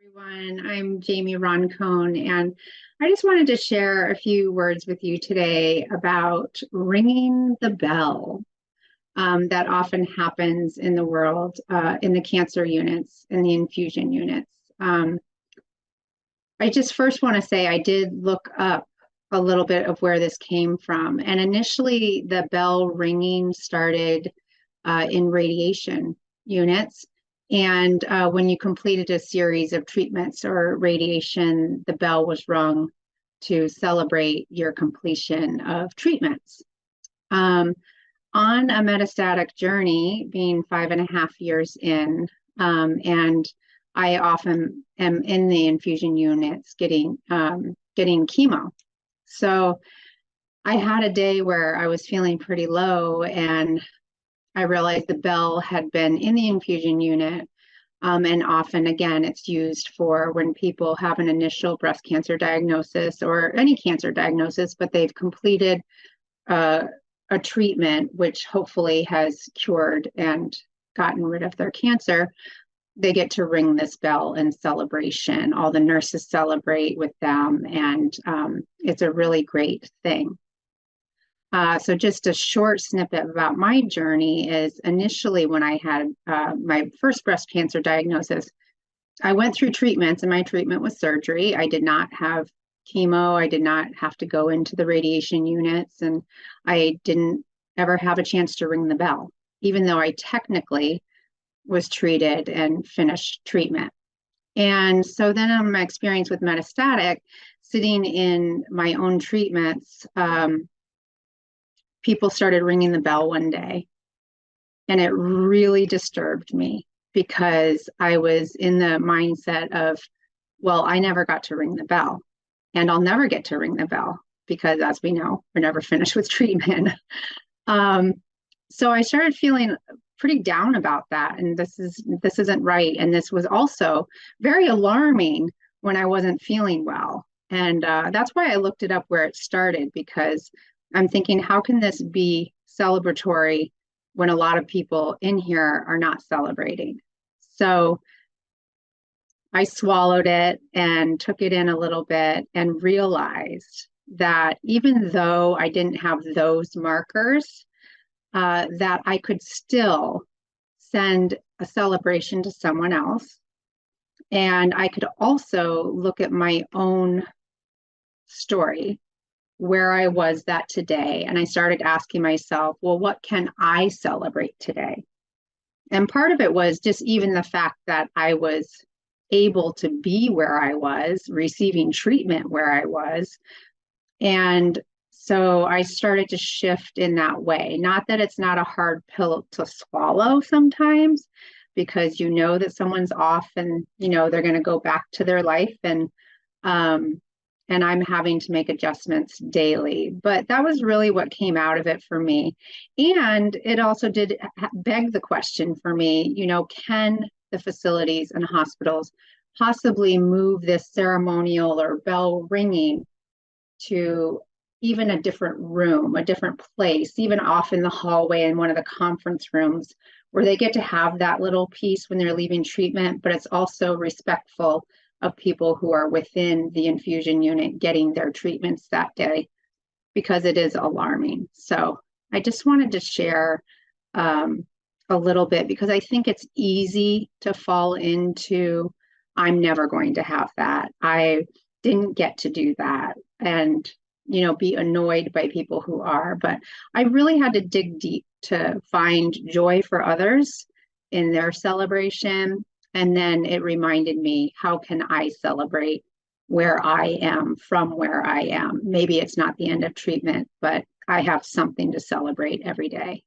Everyone. I'm Jamie Roncone, and I just wanted to share a few words with you today about ringing the bell. That often happens in the world, in the cancer units, in the infusion units. I just first want to say I did look up a little bit of where this came from. And initially, the bell ringing started in radiation units. And when you completed a series of treatments or radiation, the bell was rung to celebrate your completion of treatments. On a metastatic journey, being 5.5 years in, and I often am in the infusion units getting chemo. So I had a day where I was feeling pretty low, and I realized the bell had been in the infusion unit. And often, again, it's used for when people have an initial breast cancer diagnosis or any cancer diagnosis, but they've completed a treatment which hopefully has cured and gotten rid of their cancer. They get to ring this bell in celebration. All the nurses celebrate with them, and it's a really great thing. So just a short snippet about my journey is initially when I had my first breast cancer diagnosis, I went through treatments, and my treatment was surgery. I did not have chemo. I did not have to go into the radiation units, and I didn't ever have a chance to ring the bell, even though I technically was treated and finished treatment. And so then on my experience with metastatic, sitting in my own treatments, people started ringing the bell one day, and it really disturbed me because I was in the mindset of, well, I never got to ring the bell, and I'll never get to ring the bell because, as we know, we're never finished with treatment. So I started feeling pretty down about that, and this isn't right. And this was also very alarming when I wasn't feeling well, and that's why I looked it up where it started, because I'm thinking, how can this be celebratory when a lot of people in here are not celebrating? So I swallowed it and took it in a little bit and realized that even though I didn't have those markers, that I could still send a celebration to someone else. And I could also look at my own story, where I was that today. And I started asking myself, well, what can I celebrate today? And part of it was just even the fact that I was able to be where I was, receiving treatment where I was. And so I started to shift in that way. Not that it's not a hard pill to swallow sometimes, because you know that someone's off and you know they're going to go back to their life, and I'm having to make adjustments daily. But that was really what came out of it for me. And it also did beg the question for me, you know, can the facilities and hospitals possibly move this ceremonial or bell ringing to even a different room, a different place, even off in the hallway in one of the conference rooms, where they get to have that little piece when they're leaving treatment, but it's also respectful of people who are within the infusion unit getting their treatments that day, because it is alarming. So I just wanted to share a little bit, because I think it's easy to fall into, I'm never going to have that. I didn't get to do that. And, you know, be annoyed by people who are. But I really had to dig deep to find joy for others in their celebration. And then it reminded me, how can I celebrate where I am, from where I am? Maybe it's not the end of treatment, but I have something to celebrate every day.